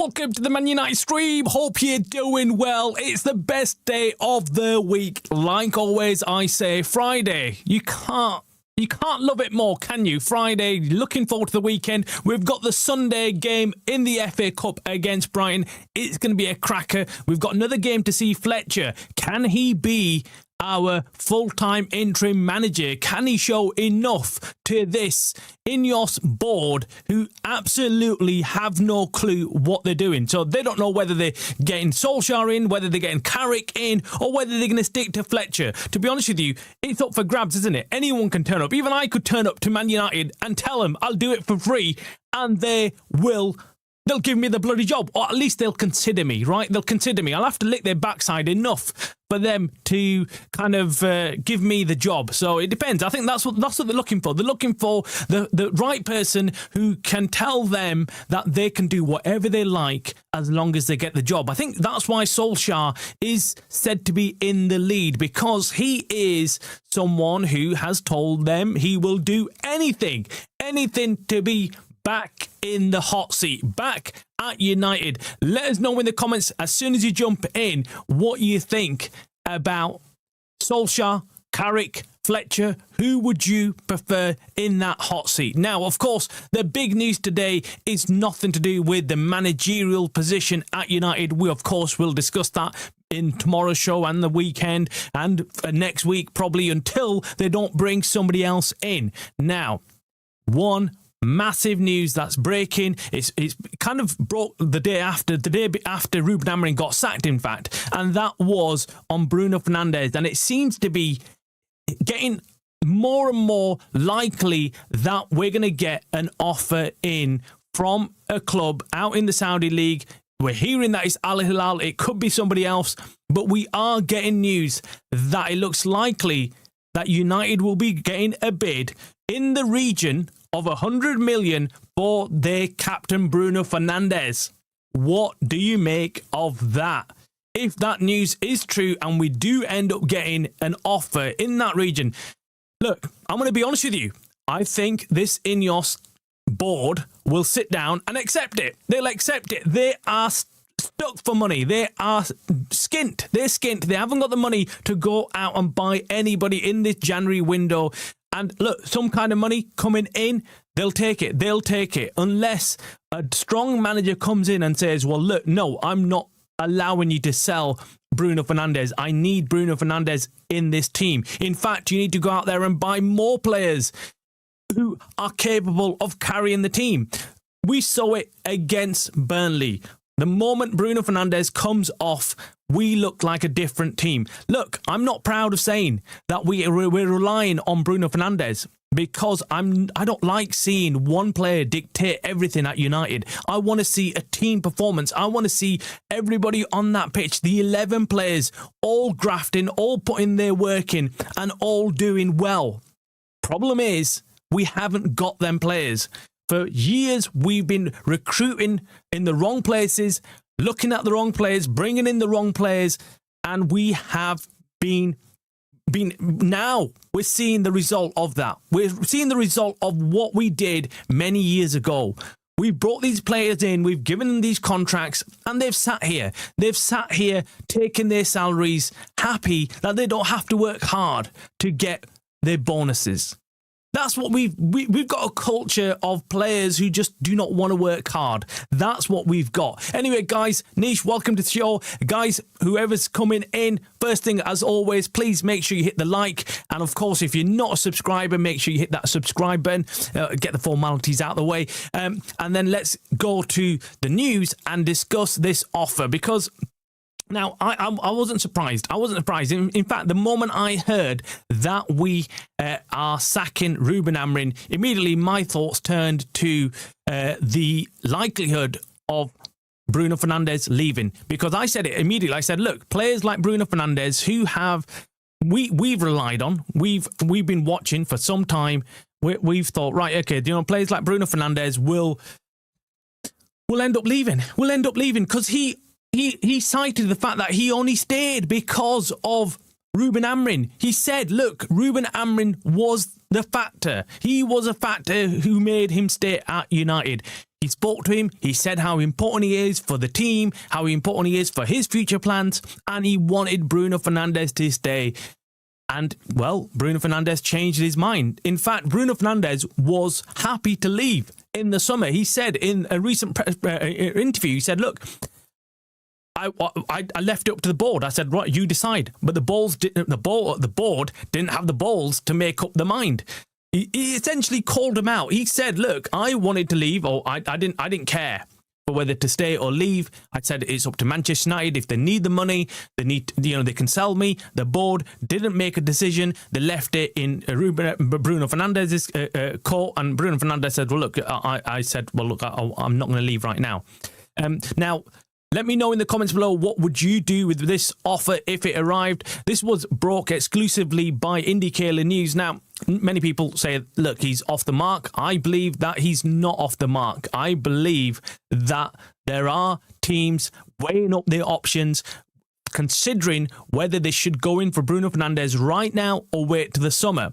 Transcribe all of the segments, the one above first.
welcome to the Man United stream. Hope you're doing well. It's the best day of the week. Like always, I say Friday. You can't love it more, can you? Friday, looking forward to the weekend. We've got the Sunday game in the FA Cup against Brighton. It's going to be a cracker. We've got another game to see Fletcher. Can he be our full-time interim manager? Can he show enough to this INEOS board who absolutely have no clue what they're doing? So they don't know whether they're getting Solskjaer in, whether they're getting Carrick in, or whether they're going to stick to Fletcher. To be honest with you, it's up for grabs, isn't it? Anyone can turn up. Even I could turn up to Man United and tell them I'll do it for free, and they'll give me the bloody job, or at least they'll consider me, right? They'll consider me. I'll have to lick their backside enough for them to kind of give me the job. So it depends. I think that's what they're looking for. They're looking for the right person who can tell them that they can do whatever they like as long as they get the job. I think that's why Solskjaer is said to be in the lead, because he is someone who has told them he will do anything to be back in the hot seat, back at United. Let us know in the comments as soon as you jump in what you think about Solskjaer, Carrick, Fletcher. Who would you prefer in that hot seat? Now, of course, the big news today is nothing to do with the managerial position at United. We, of course, will discuss that in tomorrow's show and the weekend and next week, probably, until they don't bring somebody else in. Now, one massive news that's breaking. It's kind of broke the day after Ruben Amorim got sacked, in fact, and that was on Bruno Fernandes. And it seems to be getting more and more likely that we're going to get an offer in from a club out in the Saudi League. We're hearing that it's Al Hilal. It could be somebody else, but we are getting news that it looks likely that United will be getting a bid in the region of 100 million for their captain Bruno Fernandes. What do you make of that? If that news is true and we do end up getting an offer in that region, look, I'm going to be honest with you. I think this INEOS board will sit down and accept it. They'll accept it. They are stuck for money. They are skint. They're skint. They haven't got the money to go out and buy anybody in this January window. And look, some kind of money coming in, they'll take it. They'll take it unless a strong manager comes in and says, well, look, no, I'm not allowing you to sell Bruno Fernandes. I need Bruno Fernandes in this team. In fact, you need to go out there and buy more players who are capable of carrying the team. We saw it against Burnley. The moment Bruno Fernandes comes off, we look like a different team. Look, I'm not proud of saying that we're relying on Bruno Fernandes, because I don't like seeing one player dictate everything at United. I want to see a team performance. I want to see everybody on that pitch, the 11 players, all grafting, all putting their work in, and all doing well. Problem is, we haven't got them players. For years, we've been recruiting in the wrong places, looking at the wrong players, bringing in the wrong players, and we have been now we're seeing the result of that. We're seeing the result of what we did many years ago. We brought these players in, we've given them these contracts, and they've sat here. They've sat here taking their salaries, happy that they don't have to work hard to get their bonuses. That's what we've got, a culture of players who just do not want to work hard. That's what we've got. Anyway, guys, Nish, welcome to the show. Guys, whoever's coming in, first thing, as always, please make sure you hit the like. And of course, if you're not a subscriber, make sure you hit that subscribe button, get the formalities out of the way. And then let's go to the news and discuss this offer, because now, I wasn't surprised. In fact, the moment I heard that we are sacking Ruben Amorim, immediately my thoughts turned to the likelihood of Bruno Fernandes leaving. Because I said it immediately. I said, look, players like Bruno Fernandes who we've relied on, we've been watching for some time. We've thought, right, okay, players like Bruno Fernandes will end up leaving. Will end up leaving because he cited the fact that he only stayed because of Ruben Amorim. He said, look, Ruben Amorim was the factor. He was a factor who made him stay at United. He spoke to him. He said how important he is for the team, how important he is for his future plans, and he wanted Bruno Fernandes to stay. And, well, Bruno Fernandes changed his mind. In fact, Bruno Fernandes was happy to leave in the summer. He said in a recent interview, he said, look, I left it up to the board. I said, right, you decide. But the board didn't have the balls to make up their mind. He essentially called him out. He said, look, I wanted to leave, or I didn't care for whether to stay or leave. I said it's up to Manchester United. If they need the money, they can sell me. The board didn't make a decision. They left it in Bruno Fernandez's court, and Bruno Fernandes said, well, look, I said, well, look, I'm not going to leave right now. Now, let me know in the comments below, what would you do with this offer if it arrived? This was brought exclusively by Indicator News. Now, many people say, look, he's off the mark. I believe that he's not off the mark. I believe that there are teams weighing up their options, considering whether they should go in for Bruno Fernandes right now or wait to the summer.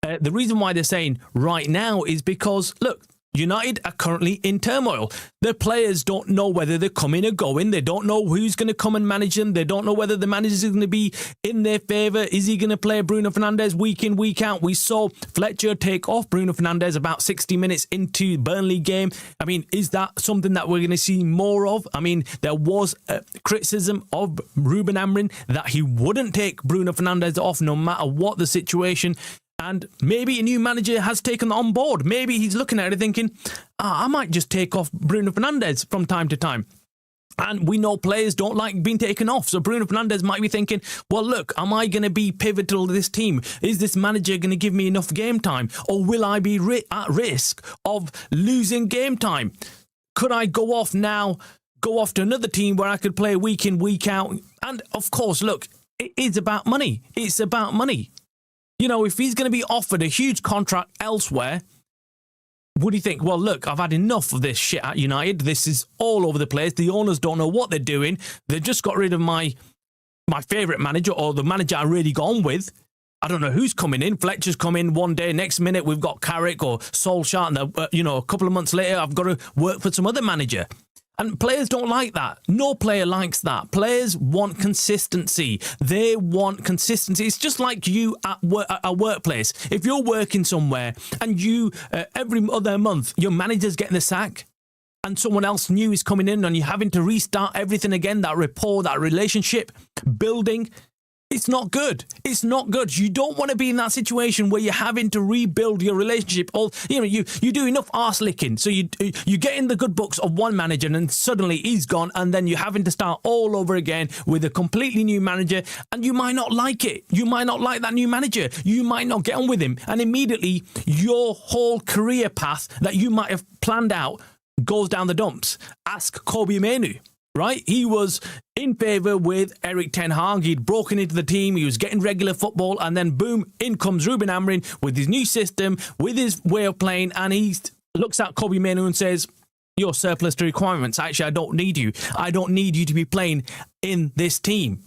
The reason why they're saying right now is because, look, United are currently in turmoil. The players don't know whether they're coming or going. They don't know who's going to come and manage them. They don't know whether the manager is going to be in their favour. Is he going to play Bruno Fernandes week in, week out? We saw Fletcher take off Bruno Fernandes about 60 minutes into Burnley game. I mean, is that something that we're going to see more of? I mean, there was criticism of Ruben Amorim that he wouldn't take Bruno Fernandes off no matter what the situation. And maybe a new manager has taken that on board. Maybe he's looking at it thinking, I might just take off Bruno Fernandes from time to time. And we know players don't like being taken off. So Bruno Fernandes might be thinking, well, look, am I going to be pivotal to this team? Is this manager going to give me enough game time? Or will I be at risk of losing game time? Could I go off now, go off to another team where I could play week in, week out? And of course, look, it is about money. It's about money. You know, if he's going to be offered a huge contract elsewhere, would he think, well, look, I've had enough of this shit at United. This is all over the place. The owners don't know what they're doing. They've just got rid of my favourite manager, or the manager I really got on with. I don't know who's coming in. Fletcher's come in one day. Next minute, we've got Carrick or Solskjaer. And, a couple of months later, I've got to work for some other manager. And players don't like that. No player likes that. Players want consistency. They want consistency. It's just like you at a workplace. If you're working somewhere and you, every other month, your manager's getting the sack and someone else new is coming in and you're having to restart everything again, that rapport, that relationship building, it's not good. It's not good. You don't want to be in that situation where you're having to rebuild your relationship. Or you do enough arse licking, so you get in the good books of one manager, and then suddenly he's gone, and then you're having to start all over again with a completely new manager, and you might not like it. You might not like that new manager. You might not get on with him, and immediately your whole career path that you might have planned out goes down the dumps. Ask Kobe Manu. Right? He was in favour with Erik ten Hag. He'd broken into the team. He was getting regular football. And then, boom, in comes Ruben Amorim with his new system, with his way of playing. And he looks at Kobe Manu and says, you're surplus to requirements. Actually, I don't need you. I don't need you to be playing in this team.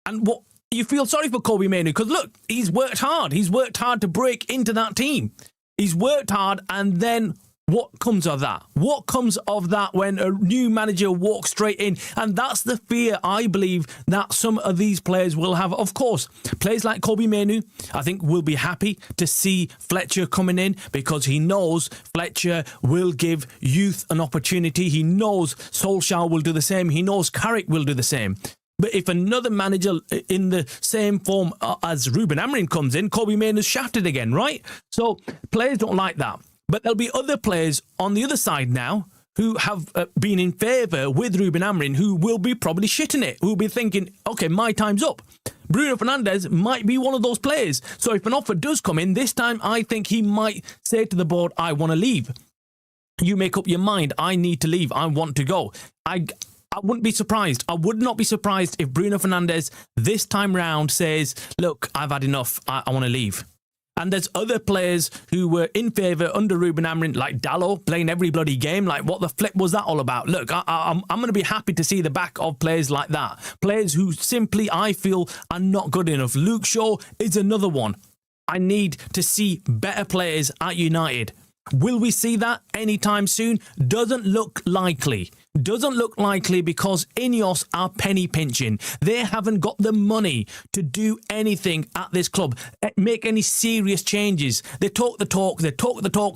And what you feel sorry for Kobe Manu, because, look, he's worked hard. He's worked hard to break into that team. He's worked hard, and then what comes of that? What comes of that when a new manager walks straight in? And that's the fear, I believe, that some of these players will have. Of course, players like Kobe Manu, I think, will be happy to see Fletcher coming in, because he knows Fletcher will give youth an opportunity. He knows Solskjaer will do the same. He knows Carrick will do the same. But if another manager in the same form as Ruben Amorim comes in, Kobe Manu's shafted again, right? So players don't like that. But there'll be other players on the other side now who have been in favour with Ruben Amorim, who will be probably shitting it, who will be thinking, okay, my time's up. Bruno Fernandes might be one of those players. So if an offer does come in, this time I think he might say to the board, I want to leave. You make up your mind. I need to leave. I want to go. I wouldn't be surprised. I would not be surprised if Bruno Fernandes this time round says, look, I've had enough. I want to leave. And there's other players who were in favour under Ruben Amorim, like Dalot, playing every bloody game. Like, what the flip was that all about? Look, I'm going to be happy to see the back of players like that. Players who simply, I feel, are not good enough. Luke Shaw is another one. I need to see better players at United. Will we see that anytime soon? Doesn't look likely. Doesn't look likely because INEOS are penny pinching. They haven't got the money to do anything at this club, make any serious changes. They talk the talk,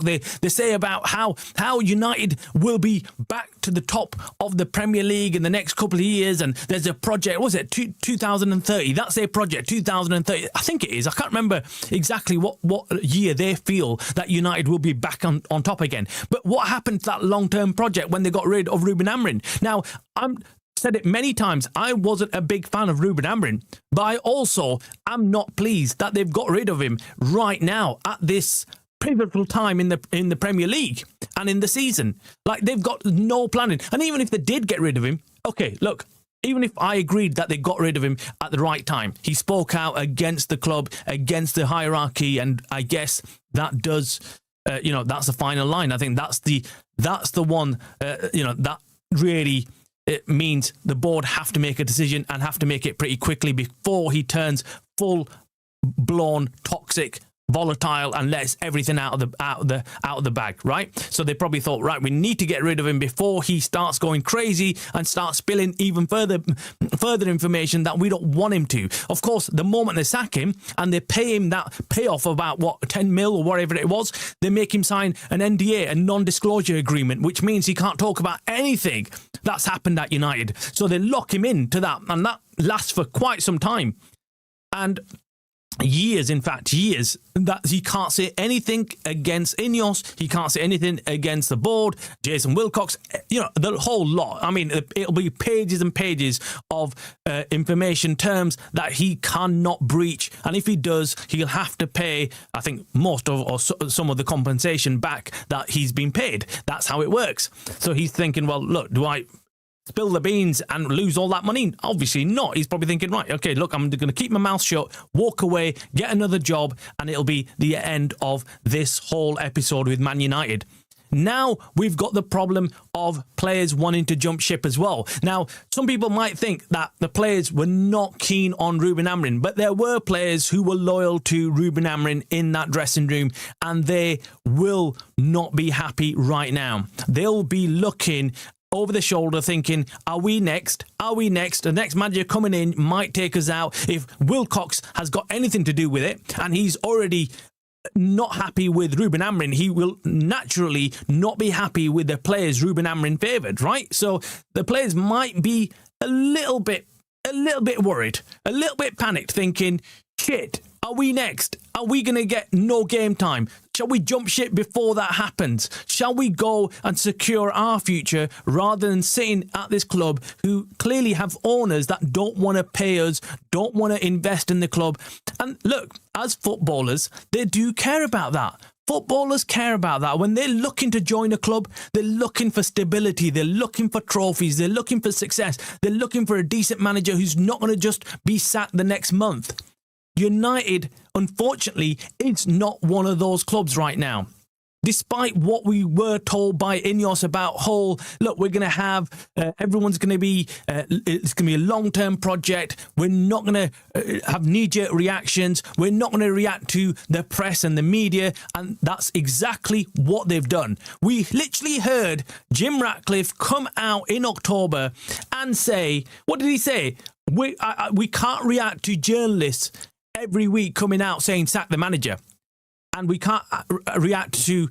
they say about how United will be back to the top of the Premier League in the next couple of years, and there's a project, was it 2030? That's their project, 2030. I think it is. I can't remember exactly what year they feel that United will be back on top again. But what happened to that long-term project when they got rid of Ruben Amorim? Now, I've said it many times, I wasn't a big fan of Ruben Amorim, but I also am not pleased that they've got rid of him right now at this pivotal time in the Premier League and in the season. Like, they've got no planning. And even if they did get rid of him, okay, look, even if I agreed that they got rid of him at the right time, he spoke out against the club, against the hierarchy, and I guess that does, that's the final line. I think that's the one, that really it means the board have to make a decision and have to make it pretty quickly before he turns full-blown toxic, volatile, and lets everything out of the bag, right? So they probably thought, right, we need to get rid of him before he starts going crazy and starts spilling even further information that we don't want him to. Of course, the moment they sack him and they pay him that payoff of about 10 mil or whatever it was, they make him sign an NDA, a non-disclosure agreement, which means he can't talk about anything that's happened at United. So they lock him into that, and that lasts for quite some time. And years, that he can't say anything against INEOS, he can't say anything against the board, Jason Wilcox, the whole lot. I mean, it'll be pages and pages of information terms that he cannot breach, and if he does, he'll have to pay, I think, most of or some of the compensation back that he's been paid. That's how it works. So he's thinking, well, look, do I spill the beans and lose all that money? Obviously not. He's probably thinking, right, okay, look, I'm going to keep my mouth shut, walk away, get another job, and it'll be the end of this whole episode with Man United. Now we've got the problem of players wanting to jump ship as well. Now, some people might think that the players were not keen on Ruben Amorim, but there were players who were loyal to Ruben Amorim in that dressing room, and they will not be happy right now. They'll be looking over the shoulder thinking, are we next? The next manager coming in might take us out. If Wilcox has got anything to do with it, and he's already not happy with Ruben Amorim, he will naturally not be happy with the players Ruben Amorim favoured, right? So the players might be a little bit worried, a little bit panicked, thinking, shit, are we next? Are we going to get no game time? Shall we jump ship before that happens? Shall we go and secure our future rather than sitting at this club who clearly have owners that don't want to pay us, don't want to invest in the club? And look, as footballers, they do care about that. Footballers care about that. When they're looking to join a club, they're looking for stability, they're looking for trophies, they're looking for success, they're looking for a decent manager who's not going to just be sacked the next month. United, unfortunately, is not one of those clubs right now. Despite what we were told by INEOS about look, we're going to have, everyone's going to be, it's going to be a long-term project. We're not going to have knee-jerk reactions. We're not going to react to the press and the media. And that's exactly what they've done. We literally heard Jim Ratcliffe come out in October and say, what did he say? We can't react to journalists every week coming out saying sack the manager, and we can't react to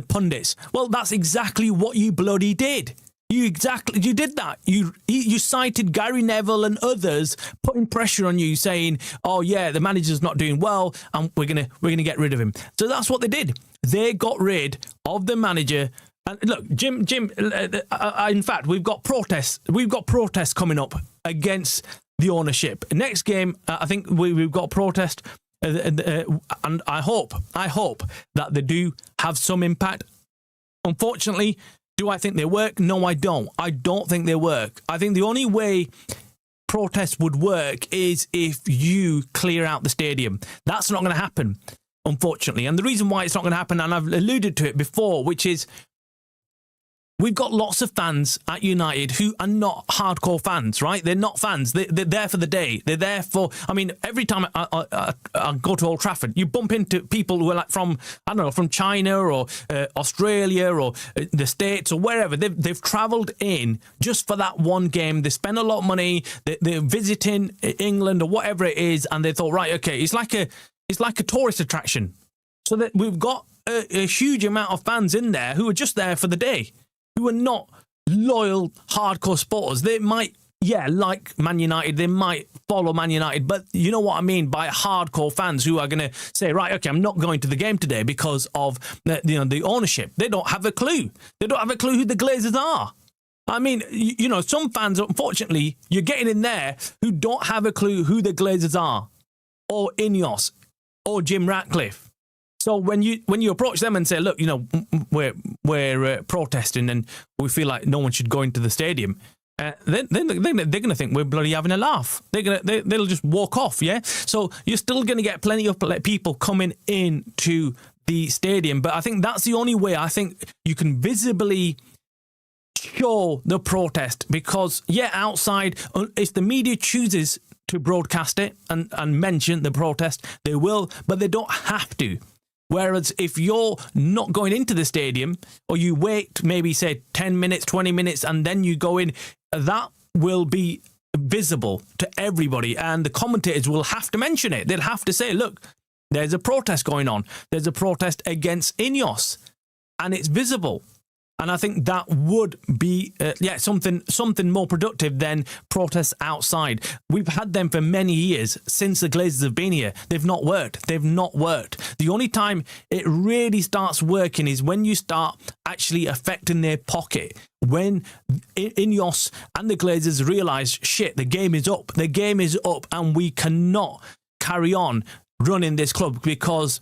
pundits. Well, that's exactly what you bloody did. You did that. You cited Gary Neville and others putting pressure on you, saying, "Oh yeah, the manager's not doing well, and we're gonna get rid of him." So that's what they did. They got rid of the manager. And look, Jim. In fact, we've got protests. We've got protests coming up against the ownership. Next game, I think we've got a protest, and I hope that they do have some impact. Unfortunately, do I think they work? No, I don't. I don't think they work. I think the only way protests would work is if you clear out the stadium. That's not going to happen, unfortunately. And the reason why it's not going to happen, and I've alluded to it before, which is we've got lots of fans at United who are not hardcore fans, right? They're not fans. They're there for the day. They're there for, I mean, every time I go to Old Trafford, you bump into people who are like from, I don't know, from China or Australia or the States or wherever. They've travelled in just for that one game. They spend a lot of money. They're visiting England or whatever it is, and they thought, right, okay, it's like a tourist attraction. So that we've got a huge amount of fans in there who are just there for the day, who are not loyal, hardcore supporters. They might, like Man United, they might follow Man United, but you know what I mean by hardcore fans who are going to say, right, okay, I'm not going to the game today because of the ownership. They don't have a clue. They don't have a clue who the Glazers are. I mean, some fans, unfortunately, you're getting in there who don't have a clue who the Glazers are, or INEOS, or Jim Ratcliffe. So when you approach them and say, look, we're protesting and we feel like no one should go into the stadium, then they're going to think we're bloody having a laugh. They'll just walk off, yeah? So you're still going to get plenty of people coming into the stadium. But I think that's the only way I think you can visibly show the protest, because, outside, if the media chooses to broadcast it and mention the protest, they will, but they don't have to. Whereas if you're not going into the stadium, or you wait maybe, say, 10 minutes, 20 minutes, and then you go in, that will be visible to everybody. And the commentators will have to mention it. They'll have to say, look, there's a protest going on. There's a protest against INEOS. And it's visible. And I think that would be, something more productive than protests outside. We've had them for many years since the Glazers have been here. They've not worked. The only time it really starts working is when you start actually affecting their pocket. When INEOS and the Glazers realise, shit, the game is up. The game is up, and we cannot carry on running this club because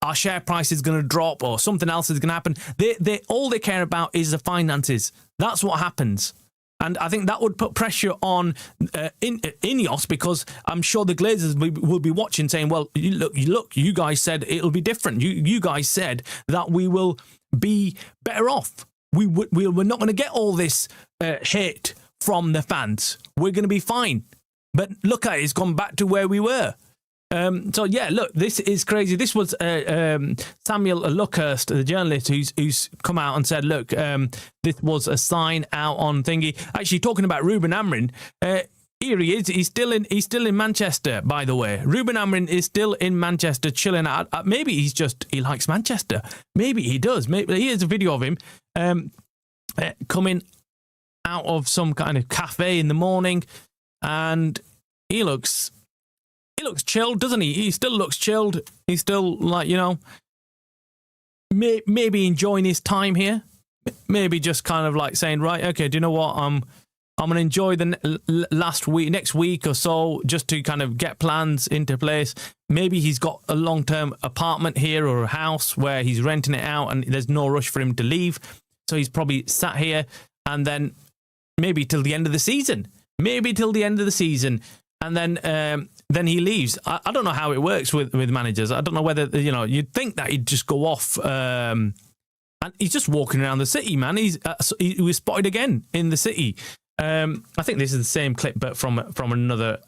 our share price is going to drop or something else is going to happen. They all they care about is the finances. That's what happens. And I think that would put pressure on INEOS, because I'm sure the Glazers will be watching saying, well, look, you guys said it'll be different. You guys said that we will be better off. We're not going to get all this hate from the fans. We're going to be fine. But look at it, it's gone back to where we were. Look, this is crazy. This was Samuel Luckhurst, the journalist, who's come out and said, look, this was a sign out on thingy. Actually, talking about Ruben Amorim, here he is. He's still in Manchester, by the way. Ruben Amorim is still in Manchester, chilling out. Maybe he likes Manchester. Maybe he does. Maybe here's a video of him coming out of some kind of cafe in the morning, and he looks chilled, doesn't he? He still looks chilled. He's still maybe enjoying his time here. Maybe just kind of like saying, right, okay, do you know what? I'm going to enjoy the next week or so, just to kind of get plans into place. Maybe he's got a long-term apartment here or a house where he's renting it out and there's no rush for him to leave. So he's probably sat here, and then maybe till the end of the season. And then he leaves. I don't know how it works with managers. I don't know whether, you'd think that he'd just go off. And he's just walking around the city, man. He was spotted again in the city. I think this is the same clip, but from another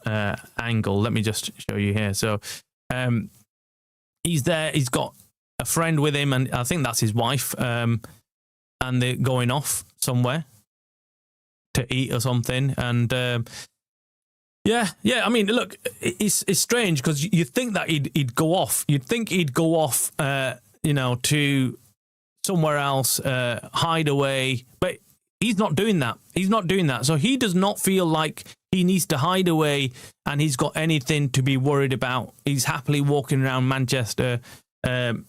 angle. Let me just show you here. So he's there. He's got a friend with him, and I think that's his wife. And they're going off somewhere to eat or something. And Yeah. I mean, look, it's strange, because you think that he'd go off. You'd think he'd go off, to somewhere else, hide away. But he's not doing that. So he does not feel like he needs to hide away, and he's got anything to be worried about. He's happily walking around Manchester, and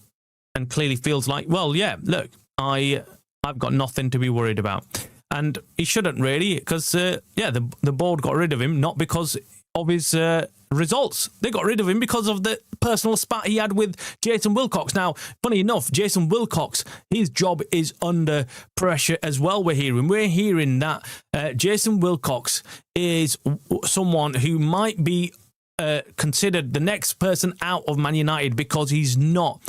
clearly feels like, well, yeah, look, I've got nothing to be worried about. And he shouldn't really, because, the board got rid of him, not because of his results. They got rid of him because of the personal spat he had with Jason Wilcox. Now, funny enough, Jason Wilcox, his job is under pressure as well, we're hearing that Jason Wilcox is someone who might be considered the next person out of Man United, because he's not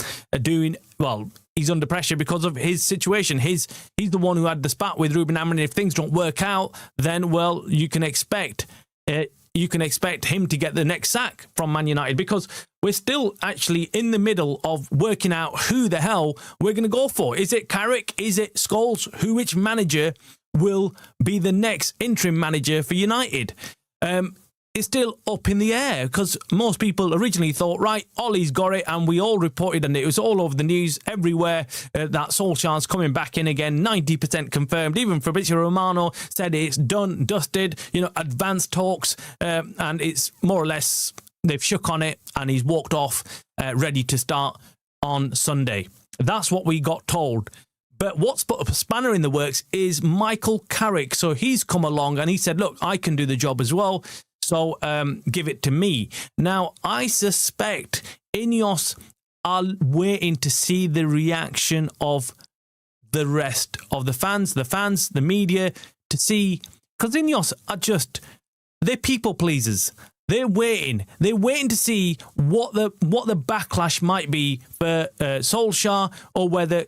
doing, well, he's under pressure because of his situation. He's the one who had the spat with Ruben Amorim. If things don't work out, then, well, you can expect him to get the next sack from Man United, because we're still actually in the middle of working out who the hell we're going to go for. Is it Carrick? Is it Scholes? Which manager will be the next interim manager for United? It's still up in the air, because most people originally thought, right, Ollie's got it, and we all reported, and it was all over the news everywhere, that Solskjaer's coming back in again, 90% confirmed. Even Fabrizio Romano said it's done, dusted, advanced talks, and it's more or less, they've shook on it, and he's walked off, ready to start on Sunday. That's what we got told. But what's put a spanner in the works is Michael Carrick. So he's come along and he said, look, I can do the job as well. So give it to me. Now, I suspect INEOS are waiting to see the reaction of the rest of the fans, the media, to see, because INEOS are they're people pleasers. They're waiting. They're waiting to see what the backlash might be for Solskjaer, or whether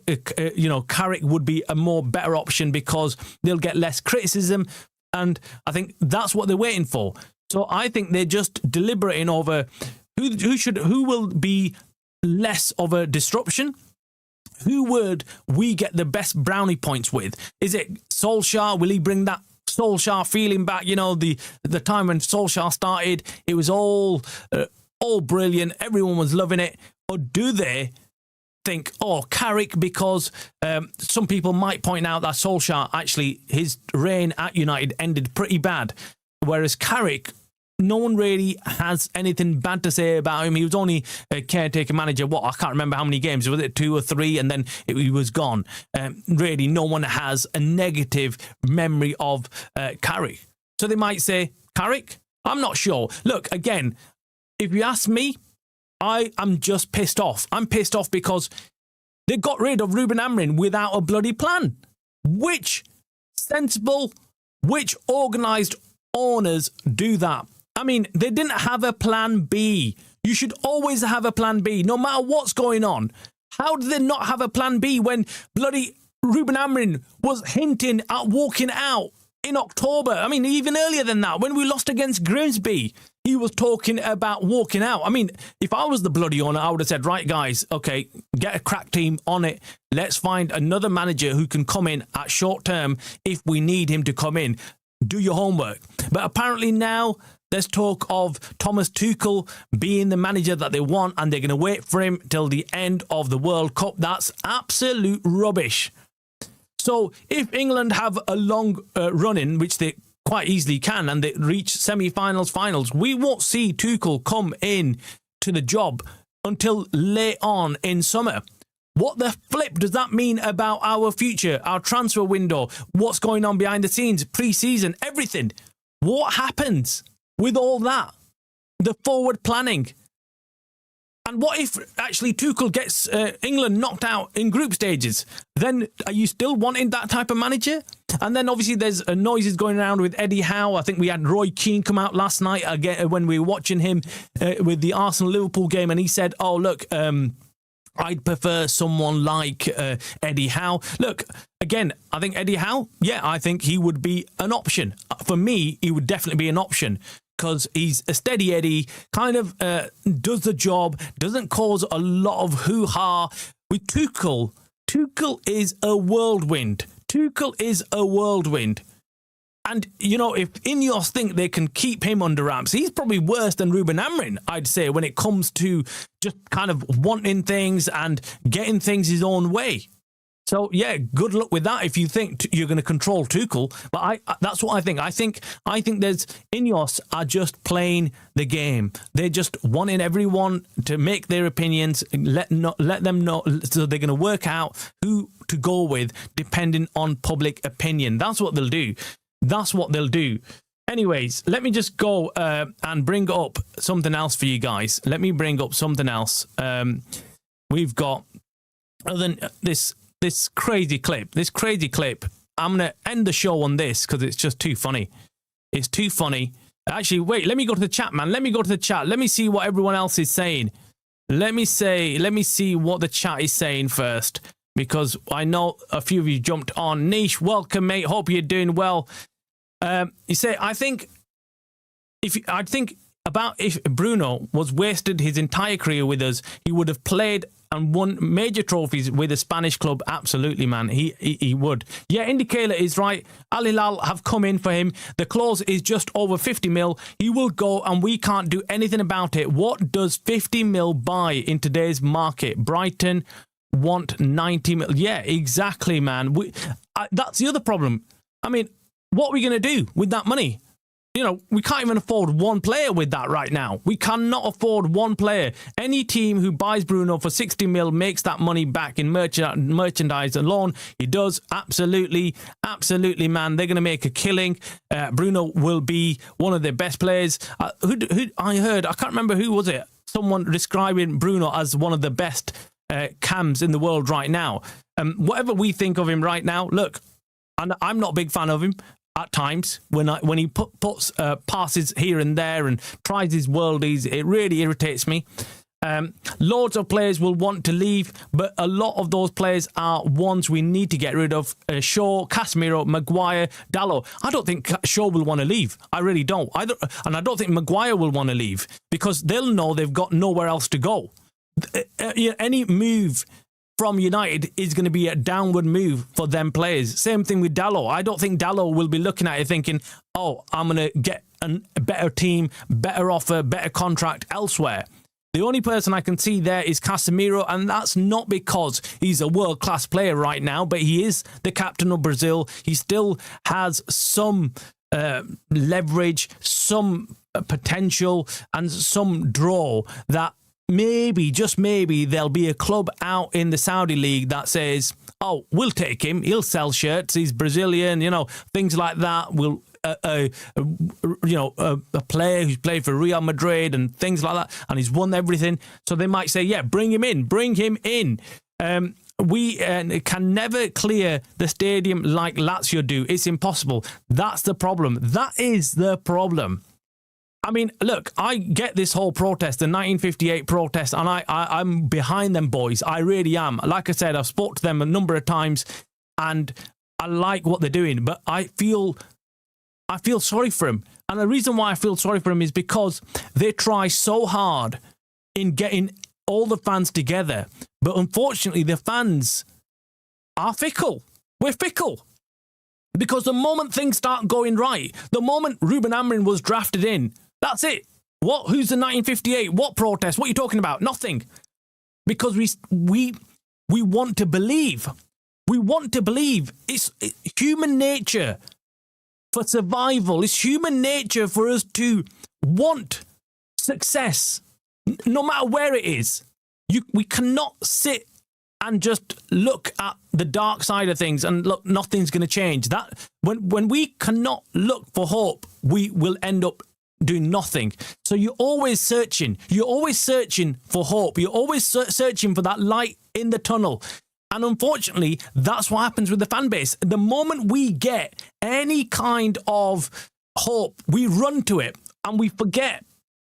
Carrick would be a more better option because they'll get less criticism. And I think that's what they're waiting for. So I think they're just deliberating over who will be less of a disruption. Who would we get the best brownie points with? Is it Solskjaer? Will he bring that Solskjaer feeling back? The time when Solskjaer started, it was all brilliant. Everyone was loving it. Or do they think, Carrick, because some people might point out that Solskjaer, actually, his reign at United ended pretty bad. Whereas Carrick, no one really has anything bad to say about him. He was only a caretaker manager. I can't remember how many games. Was it 2 or 3? And then he was gone. Really, no one has a negative memory of Carrick. So they might say, Carrick? I'm not sure. Look, again, if you ask me, I am just pissed off. I'm pissed off because they got rid of Ruben Amorim without a bloody plan. Which sensible, which organised owners do that? I mean, they didn't have a plan B. You should always have a plan B, no matter what's going on. How did they not have a plan B when bloody Ruben Amorim was hinting at walking out in October? I mean, even earlier than that, when we lost against Grimsby, he was talking about walking out. I mean, if I was the bloody owner, I would have said, right, guys, okay, get a crack team on it. Let's find another manager who can come in at short term if we need him to come in. Do your homework. But apparently now there's talk of Thomas Tuchel being the manager that they want, and they're going to wait for him till the end of the World Cup. That's absolute rubbish. So if England have a long run-in, which they quite easily can, and they reach semi-finals, finals, we won't see Tuchel come in to the job until late on in summer. What the flip does that mean about our future, our transfer window, what's going on behind the scenes, pre-season, everything? What happens with all that? The forward planning. And what if actually Tuchel gets England knocked out in group stages? Then are you still wanting that type of manager? And then obviously there's noises going around with Eddie Howe. I think we had Roy Keane come out last night again when we were watching him with the Arsenal-Liverpool game, and he said, look, I'd prefer someone like Eddie Howe. Look, again, I think Eddie Howe, I think he would be an option. For me, he would definitely be an option because he's a steady Eddie, kind of does the job, doesn't cause a lot of hoo-ha. With Tuchel is a whirlwind. Tuchel is a whirlwind. And, if INEOS think they can keep him under wraps, he's probably worse than Ruben Amorim, I'd say, when it comes to just kind of wanting things and getting things his own way. So, good luck with that if you think you're going to control Tuchel. But that's what I think. I think there's INEOS are just playing the game. They're just wanting everyone to make their opinions, let them know, so they're going to work out who to go with depending on public opinion. That's what they'll do. That's what they'll do. Anyways, let me just go and bring up something else for you guys. Let me bring up something else. We've got, other than this crazy clip. I'm going to end the show on this because it's just too funny. It's too funny. Actually, wait, let me go to the chat, man. Let me go to the chat. Let me see what everyone else is saying. Let me see what the chat is saying first. because I know a few of you jumped on. Niche, welcome, mate. Hope you're doing well. You say, I think if Bruno was wasted his entire career with us, he would have played and won major trophies with a Spanish club. Absolutely, man. He would. Yeah, Indicator is right. Al Hilal have come in for him. The clause is just over 50 mil. He will go and we can't do anything about it. What does 50 mil buy in today's market? Brighton want 90 mil. Yeah, exactly, man. That's the other problem. I mean, what are we going to do with that money? You know, we can't even afford one player with that right now. We cannot afford one player. Any team who buys Bruno for 60 mil makes that money back in merchandise alone. He does. Absolutely, man. They're going to make a killing. Bruno will be one of their best players. Who I heard, I can't remember who was it. Someone describing Bruno as one of the best cams in the world right now. Whatever we think of him right now, look, and I'm not a big fan of him. At times, when he puts passes here and there and tries his worldies, it really irritates me. Loads of players will want to leave, but a lot of those players are ones we need to get rid of. Shaw, Casemiro, Maguire, Dalot. I don't think Shaw will want to leave. I really don't. And I don't think Maguire will want to leave because they'll know they've got nowhere else to go. Any move from United is going to be a downward move for them players. Same thing with Dalot. I don't think Dalot will be looking at it thinking, oh, I'm going to get a better team, better offer, better contract elsewhere. The only person I can see there is Casemiro, and that's not because he's a world-class player right now, but he is the captain of Brazil. He still has some leverage, some potential, and some draw that maybe, just maybe, there'll be a club out in the Saudi league that says, oh, we'll take him. He'll sell shirts. He's Brazilian, things like that. We'll, a player who's played for Real Madrid and things like that, and he's won everything. So they might say, yeah, bring him in. We can never clear the stadium like Lazio do. It's impossible. That's the problem. That is the problem. I mean, look, I get this whole protest, the 1958 protest, and I'm behind them boys. I really am. Like I said, I've spoke to them a number of times, and I like what they're doing, but I feel sorry for them. And the reason why I feel sorry for them is because they try so hard in getting all the fans together, but unfortunately, the fans are fickle. We're fickle. Because the moment things start going right, the moment Ruben Amorim was drafted in, that's it. What? Who's the 1958? What protest? What are you talking about? Nothing. Because we want to believe. We want to believe. It's human nature for survival. It's human nature for us to want success, no matter where it is. We cannot sit and just look at the dark side of things and look, nothing's going to change. That when we cannot look for hope, we will end up doing nothing. So you're always searching. You're always searching for hope. You're always searching for that light in the tunnel. And unfortunately, that's what happens with the fan base. The moment we get any kind of hope, we run to it and we forget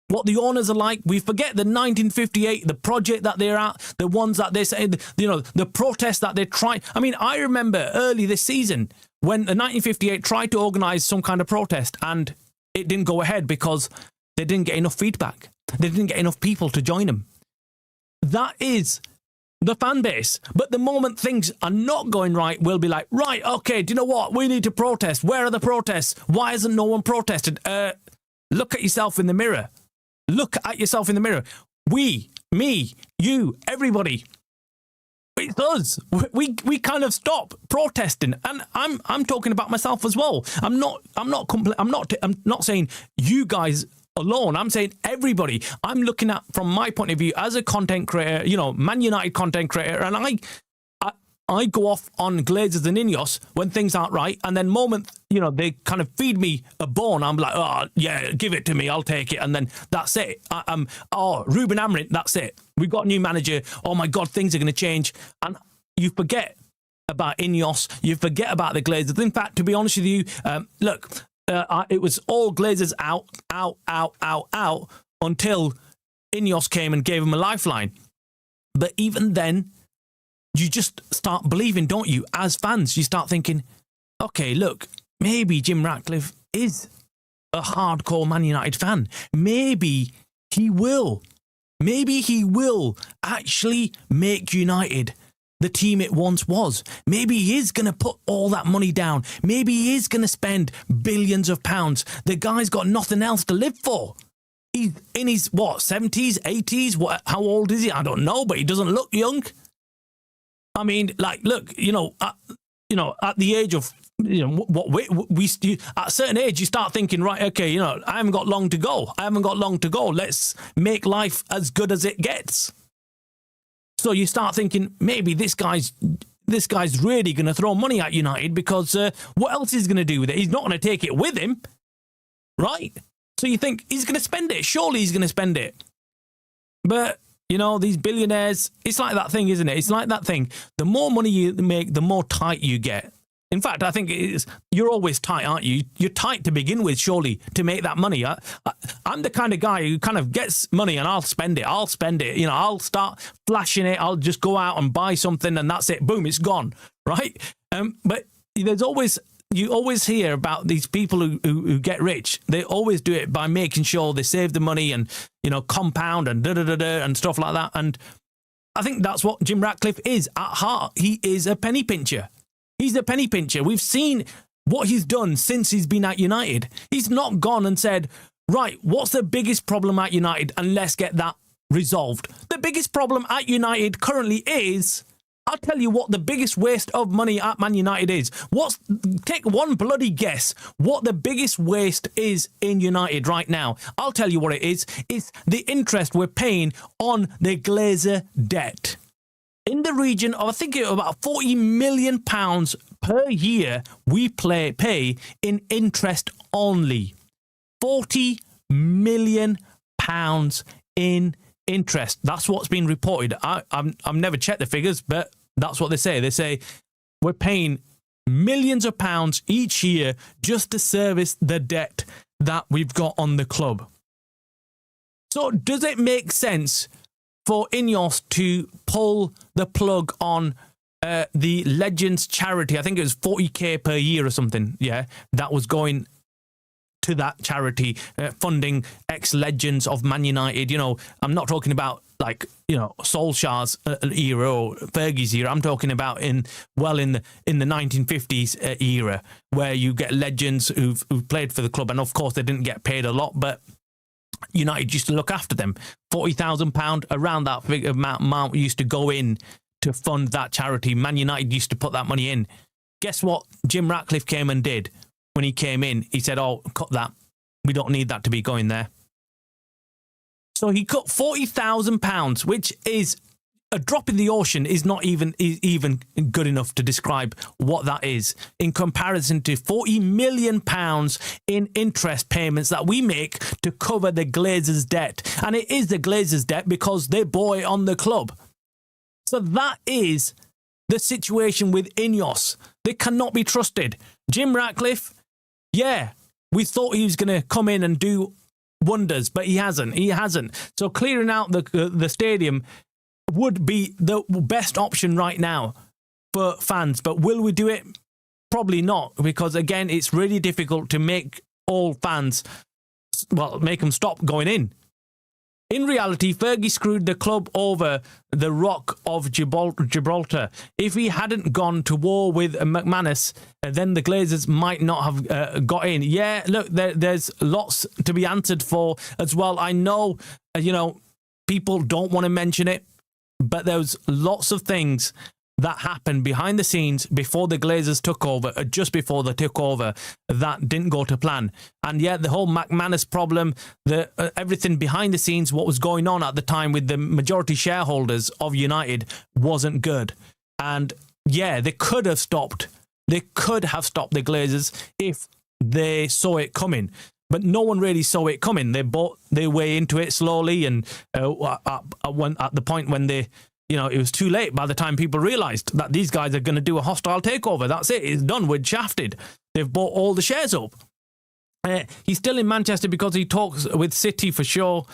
what the owners are like. We forget the 1958, the project that they're at, the ones that they say, the protests that they try. I mean, I remember early this season when the 1958 tried to organise some kind of protest and it didn't go ahead because they didn't get enough feedback. They didn't get enough people to join them. That is the fan base. But the moment things are not going right, we'll be like, right, okay, do you know what? We need to protest. Where are the protests? Why hasn't no one protested? Look at yourself in the mirror. Look at yourself in the mirror. We, me, you, everybody. It's us. We kind of stop protesting, and I'm talking about myself as well. I'm not saying you guys alone. I'm saying everybody. I'm looking at from my point of view as a content creator, Man United content creator, and I go off on Glazers and INEOS when things aren't right, and then they kind of feed me a bone. I'm like, oh yeah, give it to me, I'll take it, and then that's it. Ruben Amorim, that's it. We've got a new manager. Oh my God, things are going to change, and you forget about INEOS. You forget about the Glazers. In fact, to be honest with you, it was all Glazers out until INEOS came and gave them a lifeline. But even then, you just start believing, don't you? As fans, you start thinking, okay, look, maybe Jim Ratcliffe is a hardcore Man United fan. Maybe he will actually make United the team it once was. Maybe he is going to put all that money down. Maybe he is going to spend billions of pounds. The guy's got nothing else to live for. He's in his, 70s, 80s? How old is he? I don't know, but he doesn't look young. I mean, like, look, at the age of, at a certain age, you start thinking, right, okay, I haven't got long to go. Let's make life as good as it gets. So you start thinking, maybe this guy's really going to throw money at United, because what else is he going to do with it? He's not going to take it with him, right? So you think he's going to spend it. Surely he's going to spend it. But, these billionaires, it's like that thing, isn't it? It's like that thing. The more money you make, the more tight you get. In fact, I think you're always tight, aren't you? You're tight to begin with, surely, to make that money. I'm the kind of guy who kind of gets money and I'll spend it. I'll start flashing it. I'll just go out and buy something and that's it. Boom, it's gone, right? But you always hear about these people who get rich. They always do it by making sure they save the money and, compound and and stuff like that. And I think that's what Jim Ratcliffe is at heart. He is a penny pincher. He's a penny pincher. We've seen what he's done since he's been at United. He's not gone and said, right, what's the biggest problem at United, and let's get that resolved. The biggest problem at United currently is, I'll tell you what the biggest waste of money at Man United is. Take one bloody guess what the biggest waste is in United right now. I'll tell you what it is. It's the interest we're paying on the Glazer debt. In the region of, I think, about £40 million per year we pay in interest only. £40 million in interest. That's what's been reported. I've never checked the figures, but that's what they say. They say we're paying millions of pounds each year just to service the debt that we've got on the club. So does it make sense for INEOS to pull the plug on the Legends charity? I think it was 40k per year or something. Yeah, that was going to that charity, funding ex-legends of Man United. I'm not talking about Solskjaer's era or Fergie's era. I'm talking about in the 1950s era, where you get legends who've played for the club, and of course they didn't get paid a lot, but United used to look after them. £40,000, around that figure amount used to go in to fund that charity. Man United used to put that money in. Guess what Jim Ratcliffe came and did when he came in? He said, oh, cut that. We don't need that to be going there. So he cut £40,000, which is a drop in the ocean, is not even good enough to describe what that is in comparison to £40 million in interest payments that we make to cover the Glazers' debt. And it is the Glazers' debt because they bore it on the club. So that is the situation with INEOS. They cannot be trusted. Jim Ratcliffe, yeah, we thought he was going to come in and do wonders, but he hasn't. So clearing out the stadium would be the best option right now for fans. But will we do it? Probably not, because again, it's really difficult to make all fans, make them stop going in. In reality, Fergie screwed the club over the Rock of Gibraltar. If he hadn't gone to war with McManus, then the Glazers might not have got in. Yeah, look, there's lots to be answered for as well. I know, people don't want to mention it, but there's lots of things that happened behind the scenes before the Glazers took over, just before they took over, that didn't go to plan. And yet the whole McManus problem, everything behind the scenes, what was going on at the time with the majority shareholders of United wasn't good. And yeah, they could have stopped the Glazers if they saw it coming. But no one really saw it coming. They bought their way into it slowly, and at the point when they, it was too late by the time people realised that these guys are going to do a hostile takeover. That's it. It's done. We're shafted. They've bought all the shares up. He's still in Manchester because he talks with City for sure.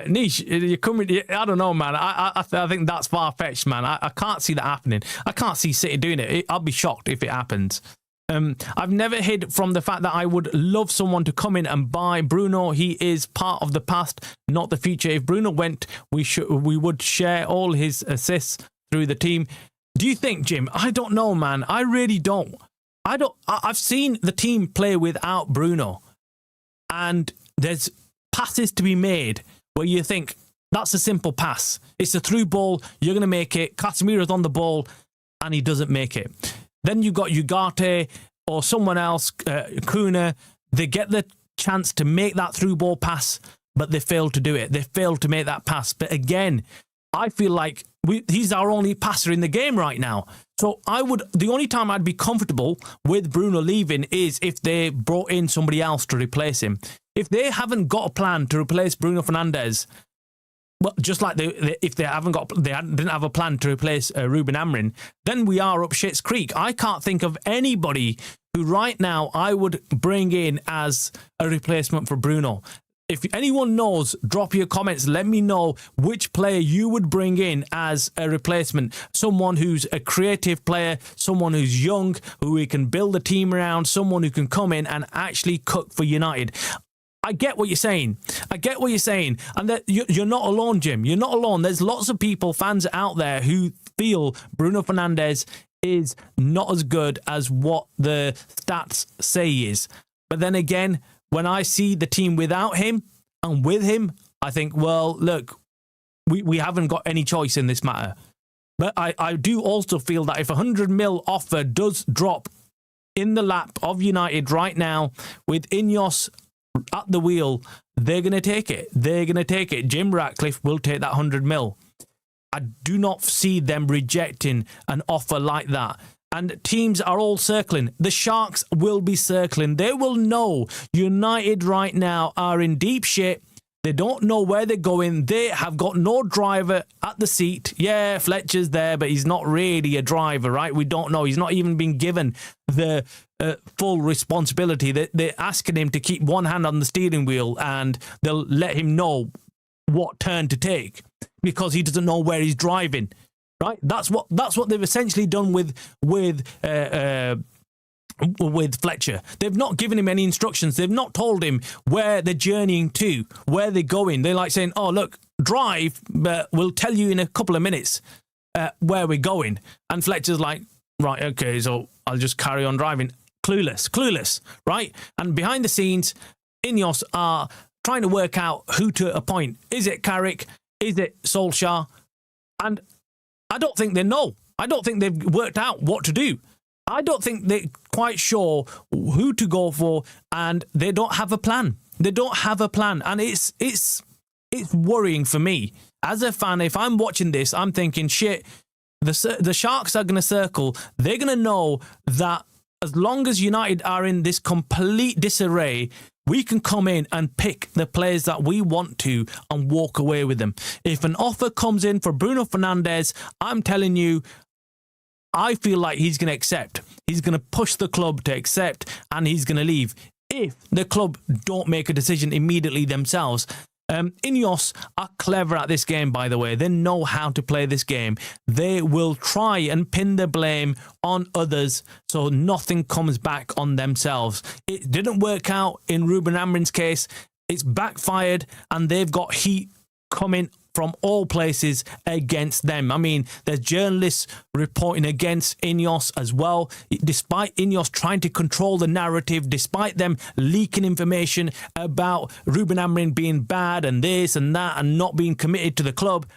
Niche, you're coming. I don't know, man. I think that's far fetched, man. I can't see that happening. I can't see City doing it. I'll be shocked if it happens. I've never hid from the fact that I would love someone to come in and buy Bruno. He is part of the past, not the future. If Bruno went, we would share all his assists through the team. Do you think, Jim? I don't know, man. I really don't. I've seen the team play without Bruno, and there's passes to be made where you think that's a simple pass. It's a through ball. You're going to make it. Casemiro's on the ball, and he doesn't make it. Then you've got Ugarte or someone else, Kuna. They get the chance to make that through ball pass, but they fail to do it. They fail to make that pass. But again, I feel like he's our only passer in the game right now. So the only time I'd be comfortable with Bruno leaving is if they brought in somebody else to replace him. If they haven't got a plan to replace Bruno Fernandes, well, just like if they didn't have a plan to replace Ruben Amorim, then we are up shit's creek. I can't think of anybody who right now I would bring in as a replacement for Bruno. If anyone knows, drop your comments. Let me know which player you would bring in as a replacement. Someone who's a creative player, someone who's young, who we can build a team around, someone who can come in and actually cook for United. I get what you're saying. And that you're not alone, Jim. You're not alone. There's lots of people, fans out there, who feel Bruno Fernandes is not as good as what the stats say he is. But then again, when I see the team without him and with him, I think, well, look, we haven't got any choice in this matter. But I do also feel that if a 100 mil offer does drop in the lap of United right now with INEOS at the wheel, they're going to take it. Jim Ratcliffe will take that 100 mil. I do not see them rejecting an offer like that. And teams are all circling. The Sharks will be circling. They will know United right now are in deep shit. They don't know where they're going. They have got no driver at the seat. Yeah, Fletcher's there, but he's not really a driver, right? We don't know. He's not even been given the full responsibility. They're asking him to keep one hand on the steering wheel, and they'll let him know what turn to take because he doesn't know where he's driving. Right, that's what they've essentially done with Fletcher. They've not given him any instructions. They've not told him where they're journeying to, where they're going. They're like saying, "Oh, look, drive, but we'll tell you in a couple of minutes where we're going." And Fletcher's like, "Right, okay, so I'll just carry on driving." Clueless, right? And behind the scenes, INEOS are trying to work out who to appoint. Is it Carrick? Is it Solskjaer? And I don't think they know. I don't think they've worked out what to do. I don't think they're quite sure who to go for, and they don't have a plan. And it's worrying for me. As a fan, if I'm watching this, I'm thinking, shit, the Sharks are going to circle. They're going to know that as long as United are in this complete disarray, we can come in and pick the players that we want to and walk away with them. If an offer comes in for Bruno Fernandes, I'm telling you, I feel like he's going to accept. He's going to push the club to accept, and he's going to leave if the club don't make a decision immediately themselves. INEOS are clever at this game, by the way. They know how to play this game. They will try and pin the blame on others so nothing comes back on themselves. It didn't work out in Ruben Amorim's case. It's backfired, and they've got heat coming from all places against them. I mean, there's journalists reporting against INEOS as well. Despite INEOS trying to control the narrative, despite them leaking information about Ruben Amorim being bad and this and that and not being committed to the club,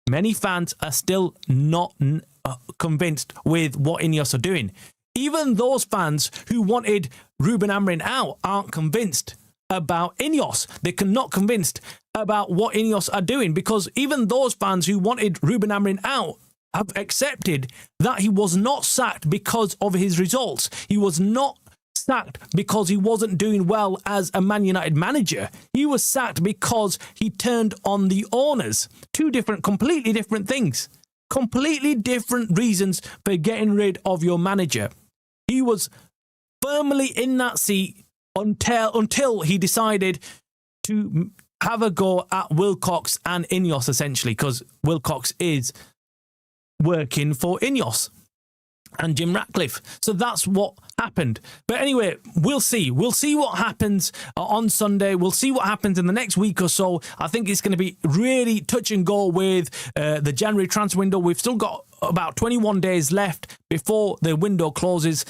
many fans are still not convinced with what INEOS are doing. Even those fans who wanted Ruben Amorim out aren't convinced about INEOS. They're not convinced about what INEOS are doing, because even those fans who wanted Ruben Amorim out have accepted that he was not sacked because of his results. He was not sacked because he wasn't doing well as a Man United manager. He was sacked because he turned on the owners. Completely different things. Completely different reasons for getting rid of your manager. He was firmly in that seat until he decided to have a go at Wilcox and INEOS, essentially, because Wilcox is working for INEOS and Jim Ratcliffe. So that's what happened. But anyway, we'll see. We'll see what happens on Sunday. We'll see what happens in the next week or so. I think it's going to be really touch and go with the January transfer window. We've still got about 21 days left before the window closes.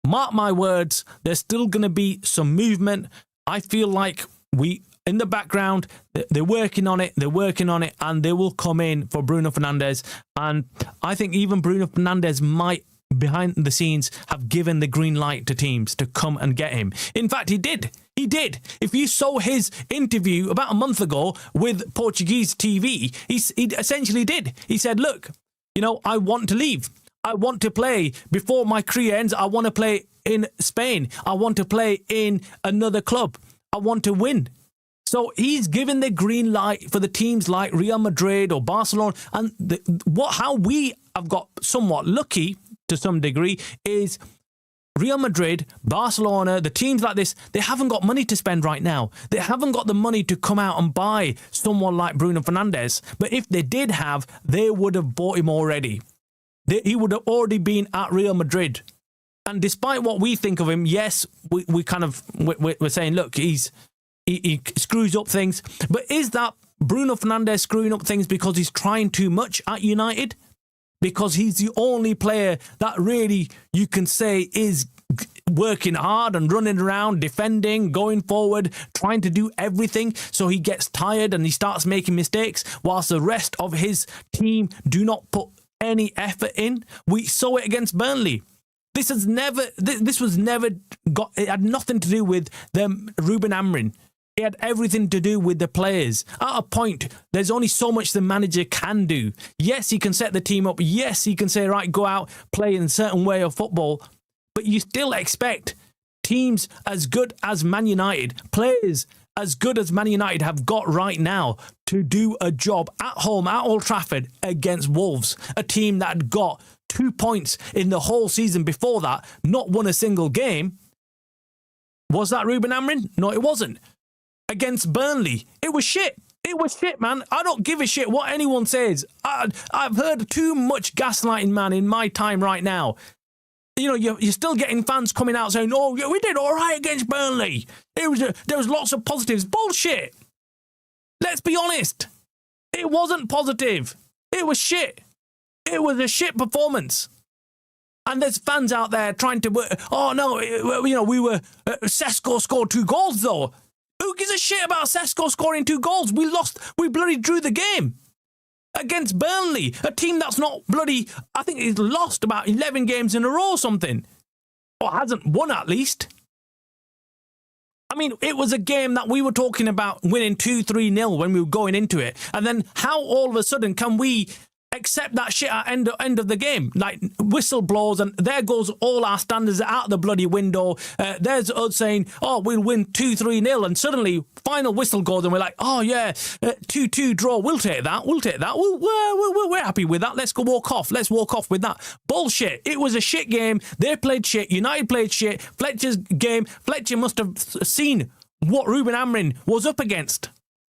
Mark my words, there's still going to be some movement. I feel like in the background, they're working on it, and they will come in for Bruno Fernandes. And I think even Bruno Fernandes might, behind the scenes, have given the green light to teams to come and get him. In fact, he did. He did. If you saw his interview about a month ago with Portuguese TV, he essentially did. He said, look, I want to leave. I want to play before my career ends. I want to play in Spain. I want to play in another club. I want to win. So he's given the green light for the teams like Real Madrid or Barcelona. And how we have got somewhat lucky to some degree is Real Madrid, Barcelona, the teams like this, they haven't got money to spend right now. They haven't got the money to come out and buy someone like Bruno Fernandes. But if they did have, they would have bought him already. He would have already been at Real Madrid. And despite what we think of him, yes, we're saying, look, he screws up things. But is that Bruno Fernandes screwing up things because he's trying too much at United? Because he's the only player that really you can say is working hard and running around, defending, going forward, trying to do everything. So he gets tired and he starts making mistakes whilst the rest of his team do not put any effort in. We saw it against Burnley. It had nothing to do with them, Ruben Amorim. It had everything to do with the players. At a point, there's only so much the manager can do. Yes, he can set the team up. Yes, he can say, right, go out, play in a certain way of football. But you still expect teams as good as Man United, players as good as Man United have got right now to do a job at home at Old Trafford against Wolves, a team that had got 2 points in the whole season before that, not won a single game. Was that Ruben Amorim? No, it wasn't. Against Burnley, it was shit. It was shit, man. I don't give a shit what anyone says. I've heard too much gaslighting, man, in my time right now. You're still getting fans coming out saying, oh, yeah, we did all right against Burnley. There was lots of positives. Bullshit. Let's be honest. It wasn't positive. It was shit. It was a shit performance. And there's fans out there trying to, Sesko scored 2 goals, though. Who gives a shit about Sesko scoring 2 goals? We bloody drew the game against Burnley, a team that's not bloody, I think he's lost about 11 games in a row or something. Or hasn't won, at least. I mean, it was a game that we were talking about winning 2-3-0 when we were going into it. And then how all of a sudden can we accept that shit at end of the game? Like, whistle blows and there goes all our standards out the bloody window. There's us saying, oh, we'll win 2-3-0, and suddenly final whistle goes and we're like, oh yeah, 2-2 draw, we'll take that. We're happy with that. Let's walk off with that. Bullshit. It was a shit game. They played shit. United played shit. Fletcher's game, Fletcher must have seen what Ruben Amorim was up against.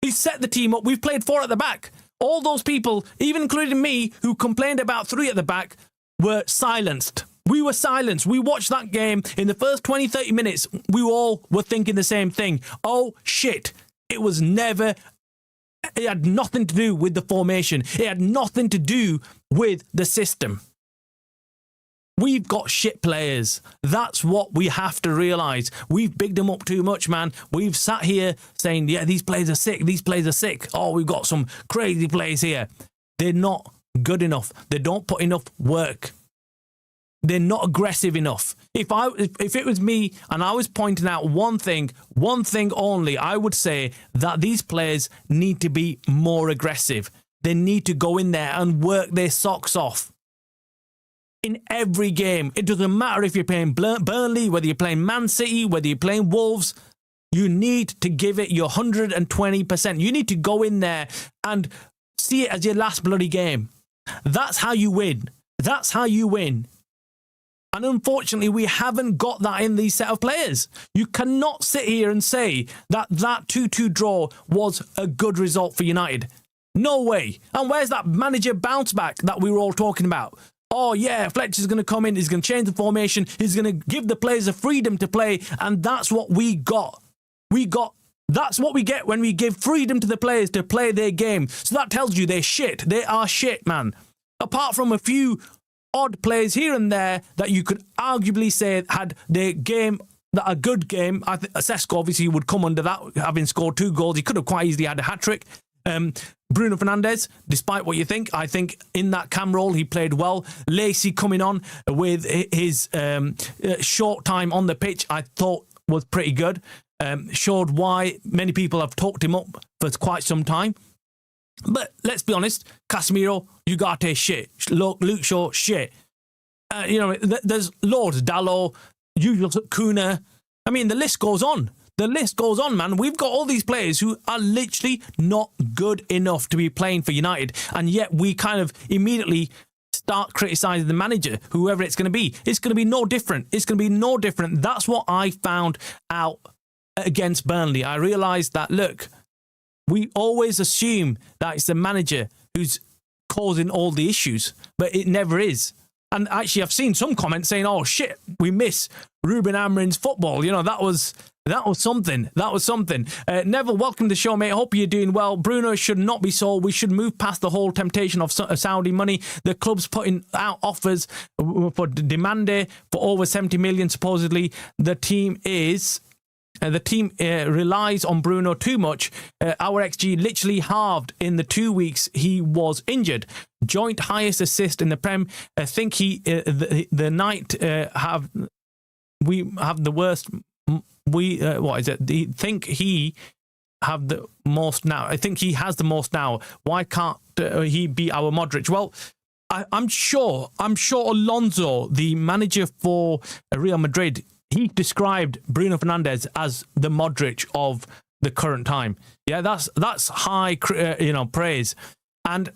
He set the team up. We've played 4 at the back. All those people, even including me, who complained about 3 at the back, were silenced. We were silenced. We watched that game. In the first 20, 30 minutes, we all were thinking the same thing. Oh, shit. It had nothing to do with the formation. It had nothing to do with the system. We've got shit players. That's what we have to realise. We've bigged them up too much, man. We've sat here saying, yeah, these players are sick. Oh, we've got some crazy players here. They're not good enough. They don't put enough work. They're not aggressive enough. If it was me and I was pointing out one thing only, I would say that these players need to be more aggressive. They need to go in there and work their socks off. In every game. It doesn't matter if you're playing Burnley, whether you're playing Man City, whether you're playing Wolves. You need to give it your 120%. You need to go in there and see it as your last bloody game. That's how you win. And unfortunately, we haven't got that in these set of players. You cannot sit here and say that 2-2 draw was a good result for United. No way. And where's that manager bounce back that we were all talking about? Oh, yeah, Fletcher's going to come in. He's going to change the formation. He's going to give the players the freedom to play. And that's what we got. That's what we get when we give freedom to the players to play their game. So that tells you they're shit. They are shit, man. Apart from a few odd players here and there that you could arguably say had their game, a good game. I think Sesko obviously would come under that, having scored 2 goals. He could have quite easily had a hat-trick. Bruno Fernandes, despite what you think, I think in that cam role he played well. Lacey coming on with his short time on the pitch, I thought was pretty good. Showed why many people have talked him up for quite some time. But let's be honest, Casemiro, Ugarte, shit. Luke Shaw, shit. There's loads. Dalot, usual Kuna. I mean, the list goes on. The list goes on, man. We've got all these players who are literally not good enough to be playing for United. And yet we kind of immediately start criticising the manager, whoever it's going to be. It's going to be no different. It's going to be no different. That's what I found out against Burnley. I realised that, look, we always assume that it's the manager who's causing all the issues, but it never is. And actually, I've seen some comments saying, "Oh shit, we miss Ruben Amorim's football." That was something. That was something. Neville, welcome to the show, mate. Hope you're doing well. Bruno should not be sold. We should move past the whole temptation of Saudi money. The club's putting out offers for Demande for over 70 million. Supposedly, the team relies on Bruno too much. Our XG literally halved in the 2 weeks he was injured. Joint highest assist in the Prem. I think the night we have the worst. What is it? Think he have the most now. I think he has the most now. Why can't he be our Modric? Well, I'm sure Alonso, the manager for Real Madrid, he described Bruno Fernandes as the Modric of the current time. Yeah, that's high, praise. And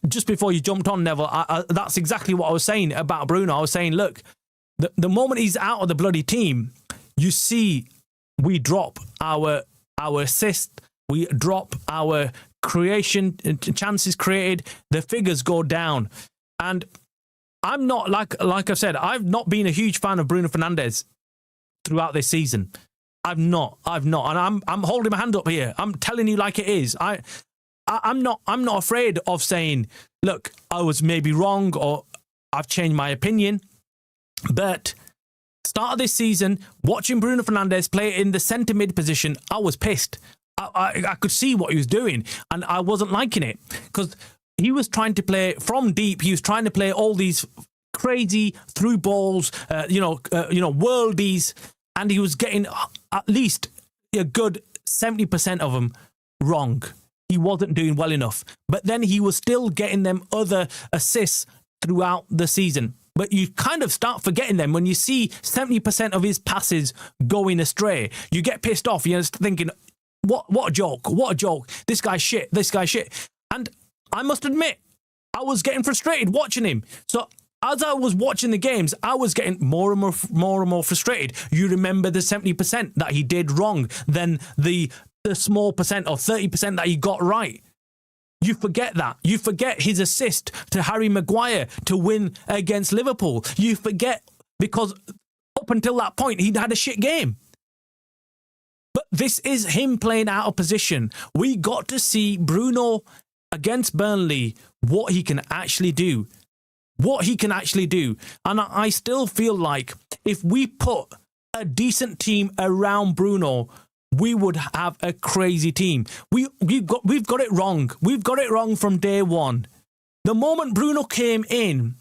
just before you jumped on, Neville, that's exactly what I was saying about Bruno. I was saying, look, the moment he's out of the bloody team, you see we drop our assist, we drop our creation, chances created, the figures go down. And I'm not, like I've said, I've not been a huge fan of Bruno Fernandes throughout this season. I've not, and I'm holding my hand up here. I'm telling you like it is. I'm not afraid of saying, look, I was maybe wrong or I've changed my opinion. But start of this season, watching Bruno Fernandes play in the centre mid position, I was pissed. I could see what he was doing, and I wasn't liking it because he was trying to play from deep. He was trying to play all these crazy through balls, worldies, and he was getting at least a good 70% of them wrong. He wasn't doing well enough, but then he was still getting them other assists throughout the season. But you kind of start forgetting them when you see 70% of his passes going astray. You get pissed off. You're just thinking, what a joke. What a joke. This guy's shit. And I must admit, I was getting frustrated watching him. So as I was watching the games, I was getting more and more frustrated. You remember the 70% that he did wrong, then the small percent or 30% that he got right. You forget that. You forget his assist to Harry Maguire to win against Liverpool. You forget because up until that point, he'd had a shit game. But this is him playing out of position. We got to see Bruno against Burnley, what he can actually do. And I still feel like if we put a decent team around Bruno, we would have a crazy team. We've got it wrong. We've got it wrong from day one. The moment Bruno came in,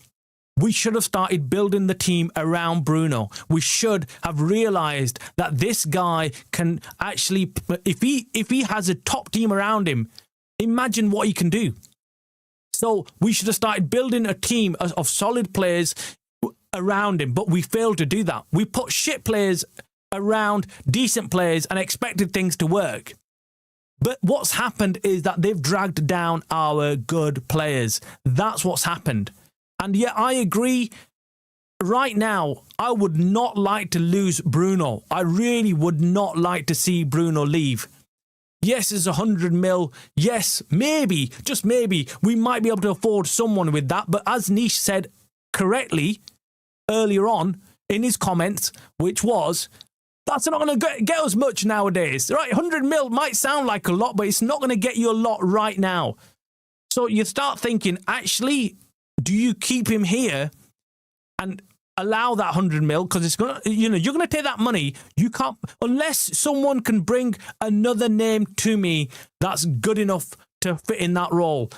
we should have started building the team around Bruno. We should have realised that this guy can actually, if he has a top team around him, imagine what he can do. So we should have started building a team of solid players around him, but we failed to do that. We put shit players around decent players and expected things to work. But what's happened is that they've dragged down our good players. That's what's happened. And yeah, I agree. right now, I would not like to lose Bruno. I really would not like to see Bruno leave. Yes, it's 100 mil. Yes, maybe, just maybe, we might be able to afford someone with that. But as Nish said correctly earlier on in his comments, which was, that's not going to get us much nowadays. Right, 100 mil might sound like a lot, but it's not going to get you a lot right now. So you start thinking, actually, do you keep him here and allow that 100 mil? Because it's going to, you're going to take that money. You can't, unless someone can bring another name to me that's good enough to fit in that role,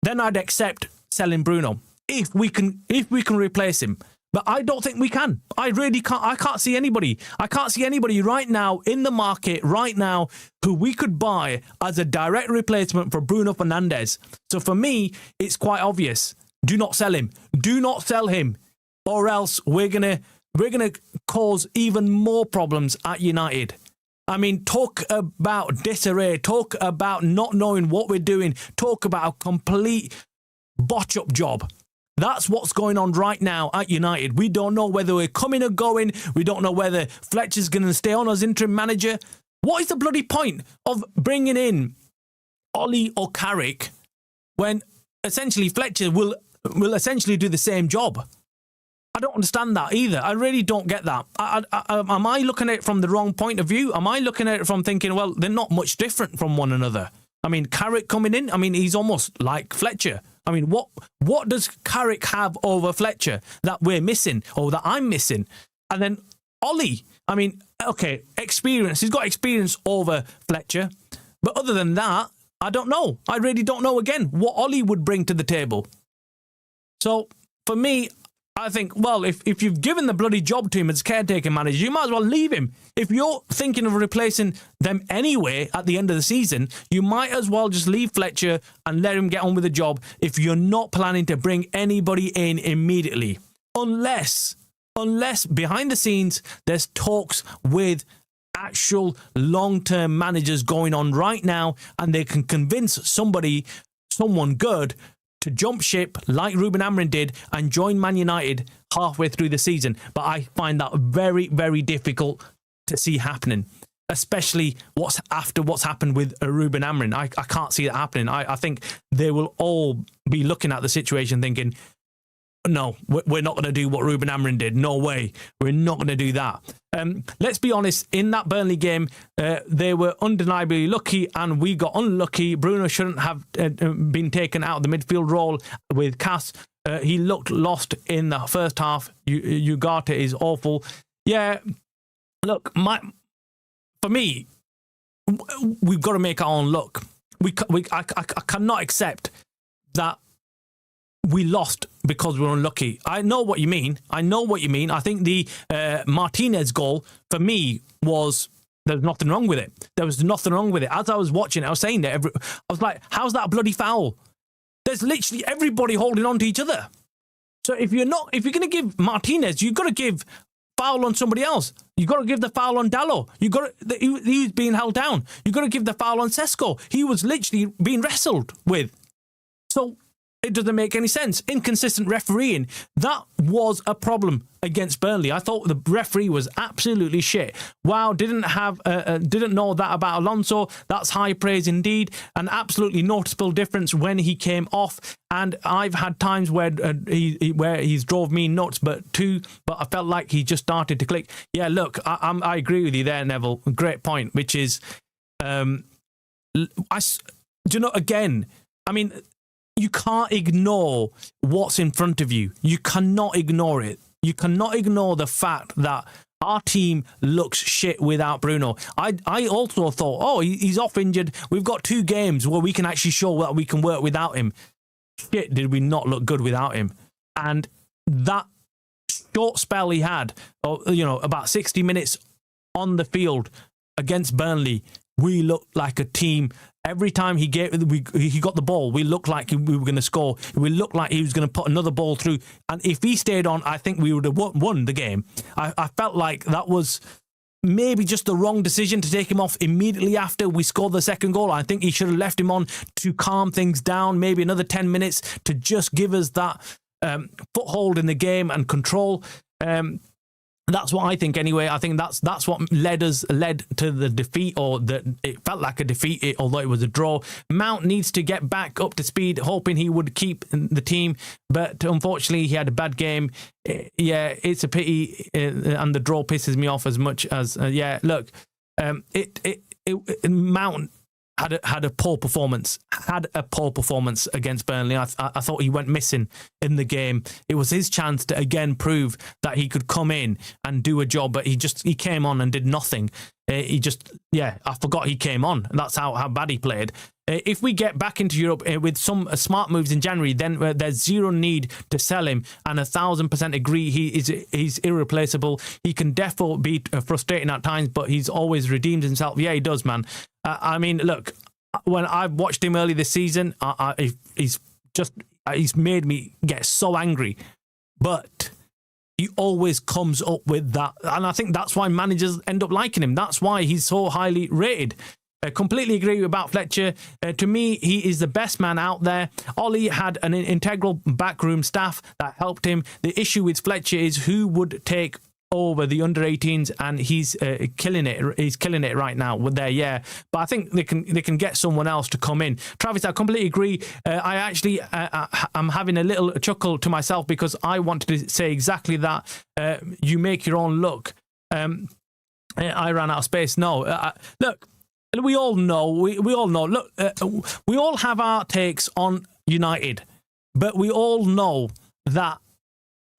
then I'd accept selling Bruno if we can replace him. But I don't think we can. I really can't. I can't see anybody. I can't see anybody right now in the market right now who we could buy as a direct replacement for Bruno Fernandes. So for me, it's quite obvious. Do not sell him. Do not sell him. Or else we're gonna cause even more problems at United. I mean, talk about disarray, talk about not knowing what we're doing, talk about a complete botch-up job. That's what's going on right now at United. We don't know whether we're coming or going. We don't know whether Fletcher's going to stay on as interim manager. What is the bloody point of bringing in Ollie or Carrick when essentially Fletcher will essentially do the same job? I don't understand that either. I really don't get that. Am I looking at it from the wrong point of view? Am I looking at it from thinking, well, they're not much different from one another? I mean, Carrick coming in, I mean, he's almost like Fletcher. I mean, what does Carrick have over Fletcher that we're missing or that I'm missing? And then Ollie, I mean, okay, experience. He's got experience over Fletcher. But other than that, I don't know. I really don't know, again, what Ollie would bring to the table. So, for me, I think, well, if you've given the bloody job to him as caretaker manager, you might as well leave him. If you're thinking of replacing them anyway at the end of the season, you might as well just leave Fletcher and let him get on with the job if you're not planning to bring anybody in immediately. Unless behind the scenes, there's talks with actual long-term managers going on right now and they can convince someone good to jump ship like Ruben Amorim did and join Man United halfway through the season. But I find that very, very difficult to see happening, especially what's happened with Ruben Amorim. I can't see that happening. I think they will all be looking at the situation thinking, no, we're not going to do what Ruben Amorim did. No way. We're not going to do that. Let's be honest, in that Burnley game, they were undeniably lucky and we got unlucky. Bruno shouldn't have been taken out of the midfield role with Cass. He looked lost in the first half. Ugarte is awful. Yeah, look, for me, we've got to make our own luck. I cannot accept that we lost because we were unlucky. I know what you mean. I think the Martinez goal, for me, there's nothing wrong with it. There was nothing wrong with it. As I was watching it, I was saying that, I was like, how's that a bloody foul? There's literally everybody holding on to each other. So if you're going to give Martinez, you've got to give foul on somebody else. You've got to give the foul on Dallo. He was being held down. You've got to give the foul on Sesko. He was literally being wrestled with. So it doesn't make any sense. Inconsistent refereeing. That was a problem against Burnley. I thought the referee was absolutely shit. Wow, didn't know that about Alonso. That's high praise indeed. An absolutely noticeable difference when he came off. And I've had times where he's drove me nuts, but I felt like he just started to click. Yeah, look, I agree with you there, Neville. Great point. Which is, again, I mean, you can't ignore what's in front of you. You cannot ignore it. You cannot ignore the fact that our team looks shit without Bruno. I also thought, he's off injured. We've got 2 games where we can actually show that we can work without him. Shit, did we not look good without him? And that short spell he had, about 60 minutes on the field against Burnley, we looked like a team. Every time he got the ball, we looked like we were going to score. We looked like he was going to put another ball through. And if he stayed on, I think we would have won the game. I felt like that was maybe just the wrong decision to take him off immediately after we scored the second goal. I think he should have left him on to calm things down, maybe another 10 minutes to just give us that foothold in the game and control. That's what I think anyway. I think that's what led to the defeat, or that it felt like a defeat, although it was a draw. Mount needs to get back up to speed, hoping he would keep the team, but unfortunately he had a bad game. Yeah, it's a pity, and the draw pisses me off as much as look, Mount had a poor performance. Against Burnley. I thought he went missing in the game. It was his chance to again prove that he could come in and do a job, but he came on and did nothing. I forgot he came on. That's how bad he played. If we get back into Europe with some smart moves in January, then there's zero need to sell him. And 1,000% agree, he's irreplaceable. He can definitely be frustrating at times, but he's always redeemed himself. Yeah, he does, man. I mean, look, when I've watched him early this season, he's made me get so angry. But he always comes up with that. And I think that's why managers end up liking him. That's why he's so highly rated. I completely agree about Fletcher. To me, he is the best man out there. Ollie had an integral backroom staff that helped him. The issue with Fletcher is who would take over the under-18s, and he's killing it. He's killing it right now with there, but I think they can get someone else to come in. Travis, I completely agree. I actually I'm having a little chuckle to myself because I wanted to say exactly that. You make your own luck. I ran out of space. No, look. We all know. We all know. Look, we all have our takes on United, but we all know that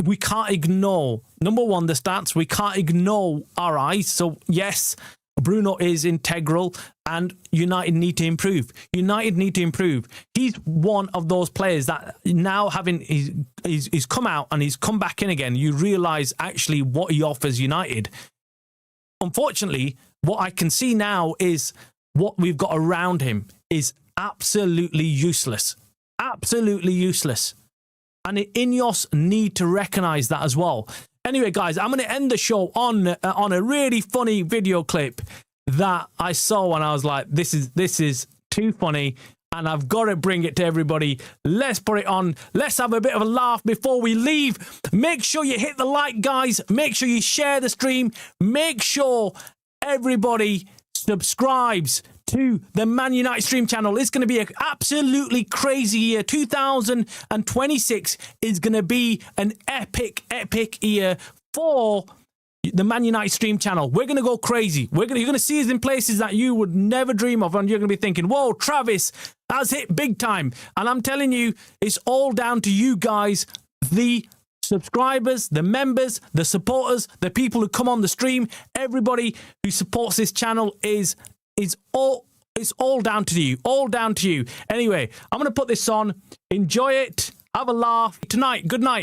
we can't ignore, number one, the stats. We can't ignore our eyes. So yes, Bruno is integral, and United need to improve. United need to improve. He's one of those players that now he's come out and he's come back in again. You realise actually what he offers United. Unfortunately, what I can see now is what we've got around him is absolutely useless. Absolutely useless. And the INEOS need to recognise that as well. Anyway, guys, I'm going to end the show on a really funny video clip that I saw, and I was like, this is too funny, and I've got to bring it to everybody. Let's put it on. Let's have a bit of a laugh before we leave. Make sure you hit the like, guys. Make sure you share the stream. Make sure everybody subscribes to the Man United stream channel. It's going to be an absolutely crazy year. 2026 is going to be an epic year for the Man United stream channel. We're going to go crazy. You're going to see us in places that you would never dream of, and you're going to be thinking, whoa, Travis has hit big time. And I'm telling you, it's all down to you guys, the subscribers, the members, the supporters, the people who come on the stream. Everybody who supports this channel is all, it's all down to you. All down to you. Anyway, I'm going to put this on. Enjoy it. Have a laugh. Tonight, good night.